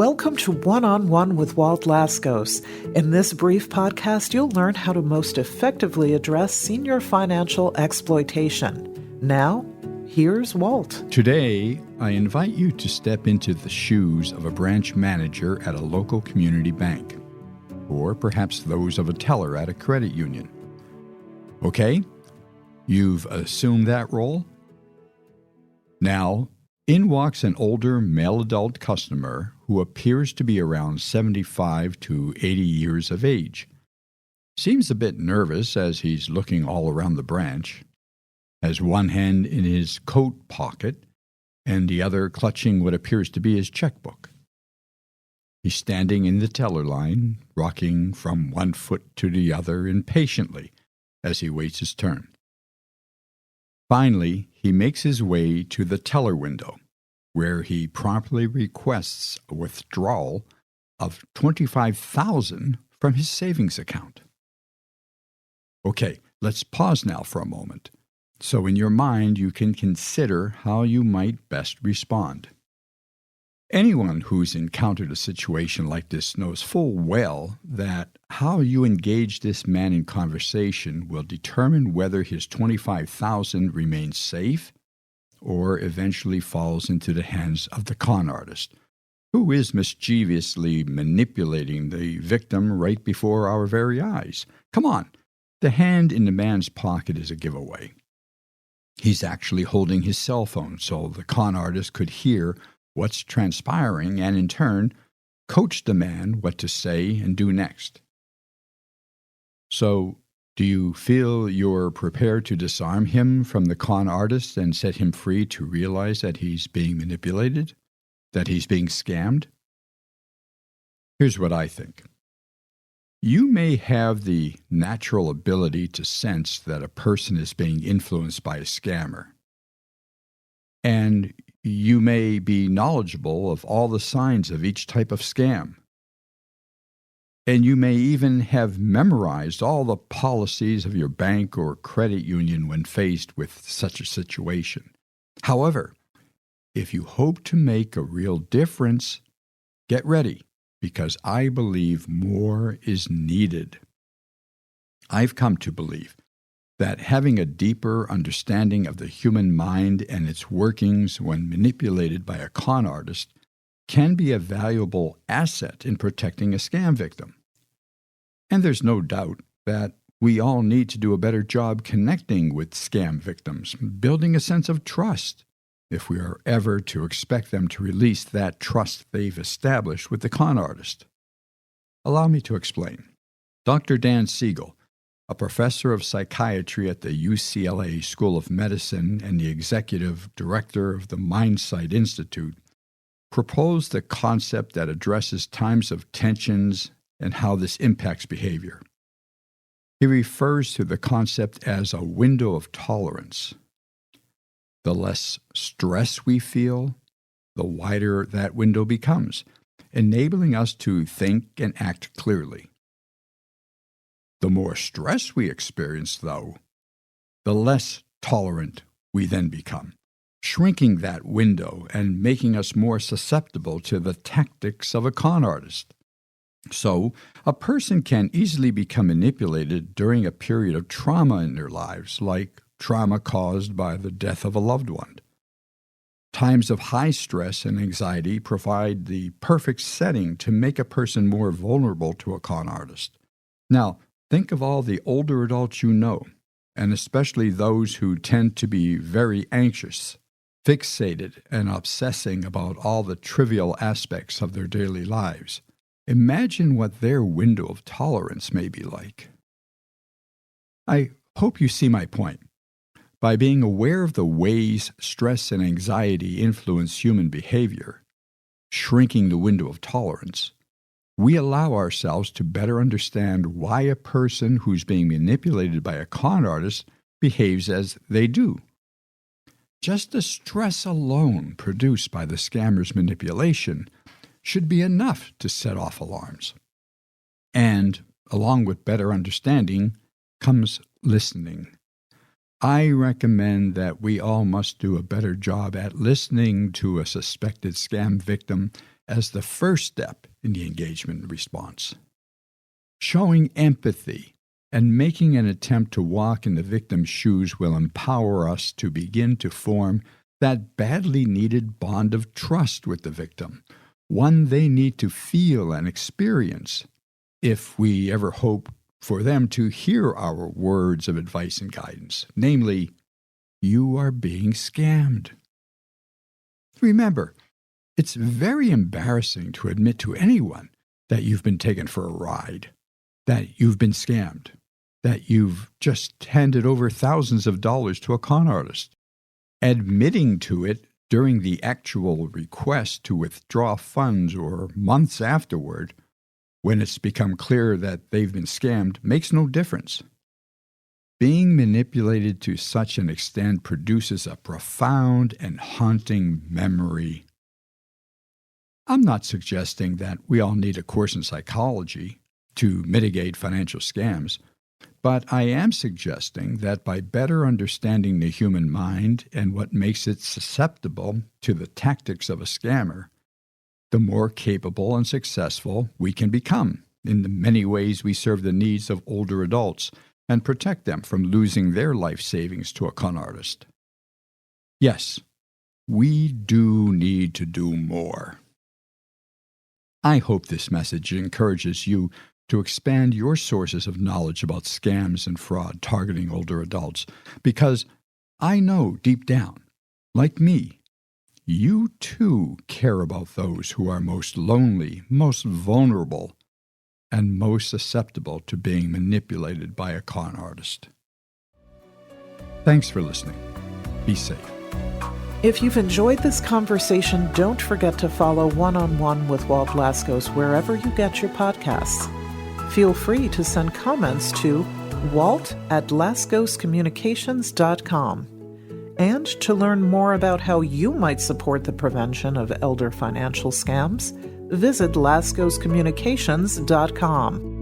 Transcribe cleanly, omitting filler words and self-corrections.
Welcome to One-on-One with Walt Lascos. In this brief podcast, you'll learn how to most effectively address senior financial exploitation. Now, here's Walt. Today, I invite you to step into the shoes of a branch manager at a local community bank, or perhaps those of a teller at a credit union. Okay, you've assumed that role? Now, in walks an older male adult customer who appears to be around 75 to 80 years of age. Seems a bit nervous as he's looking all around the branch, has one hand in his coat pocket and the other clutching what appears to be his checkbook. He's standing in the teller line, rocking from one foot to the other impatiently as he waits his turn. Finally, he makes his way to the teller window, where he promptly requests a withdrawal of $25,000 from his savings account. Okay, let's pause now for a moment, so in your mind you can consider how you might best respond. Anyone who's encountered a situation like this knows full well that how you engage this man in conversation will determine whether his $25,000 remains safe or eventually falls into the hands of the con artist, who is mischievously manipulating the victim right before our very eyes. Come on, the hand in the man's pocket is a giveaway. He's actually holding his cell phone so the con artist could hear what's transpiring and, in turn, coach the man what to say and do next. So, do you feel you're prepared to disarm him from the con artist and set him free to realize that he's being manipulated, that he's being scammed? Here's what I think. You may have the natural ability to sense that a person is being influenced by a scammer, and you may be knowledgeable of all the signs of each type of scam. And you may even have memorized all the policies of your bank or credit union when faced with such a situation. However, if you hope to make a real difference, get ready, because I believe more is needed. I've come to believe that having a deeper understanding of the human mind and its workings when manipulated by a con artist can be a valuable asset in protecting a scam victim. And there's no doubt that we all need to do a better job connecting with scam victims, building a sense of trust, if we are ever to expect them to release that trust they've established with the con artist. Allow me to explain. Dr. Dan Siegel, a professor of psychiatry at the UCLA School of Medicine and the executive director of the Mindsight Institute, proposed a concept that addresses times of tensions and how this impacts behavior. He refers to the concept as a window of tolerance. The less stress we feel, the wider that window becomes, enabling us to think and act clearly. The more stress we experience, though, the less tolerant we then become, shrinking that window and making us more susceptible to the tactics of a con artist. So, a person can easily become manipulated during a period of trauma in their lives, like trauma caused by the death of a loved one. Times of high stress and anxiety provide the perfect setting to make a person more vulnerable to a con artist. Now, think of all the older adults you know, and especially those who tend to be very anxious, fixated, and obsessing about all the trivial aspects of their daily lives. Imagine what their window of tolerance may be like. I hope you see my point. By being aware of the ways stress and anxiety influence human behavior, shrinking the window of tolerance, we allow ourselves to better understand why a person who's being manipulated by a con artist behaves as they do. Just the stress alone produced by the scammer's manipulation should be enough to set off alarms. And, along with better understanding, comes listening. I recommend that we all must do a better job at listening to a suspected scam victim as the first step in the engagement response. Showing empathy and making an attempt to walk in the victim's shoes will empower us to begin to form that badly needed bond of trust with the victim, one they need to feel and experience if we ever hope for them to hear our words of advice and guidance, namely, "You are being scammed." Remember, it's very embarrassing to admit to anyone that you've been taken for a ride, that you've been scammed, that you've just handed over thousands of dollars to a con artist. Admitting to it during the actual request to withdraw funds or months afterward, when it's become clear that they've been scammed, makes no difference. Being manipulated to such an extent produces a profound and haunting memory. I'm not suggesting that we all need a course in psychology to mitigate financial scams, but I am suggesting that by better understanding the human mind and what makes it susceptible to the tactics of a scammer, the more capable and successful we can become in the many ways we serve the needs of older adults and protect them from losing their life savings to a con artist. Yes, we do need to do more. I hope this message encourages you to expand your sources of knowledge about scams and fraud targeting older adults, because I know deep down, like me, you too care about those who are most lonely, most vulnerable, and most susceptible to being manipulated by a con artist. Thanks for listening. Be safe. If you've enjoyed this conversation, don't forget to follow One-on-One with Walt Laskos wherever you get your podcasts. Feel free to send comments to walt@laskoscommunications.com. And to learn more about how you might support the prevention of elder financial scams, visit laskoscommunications.com.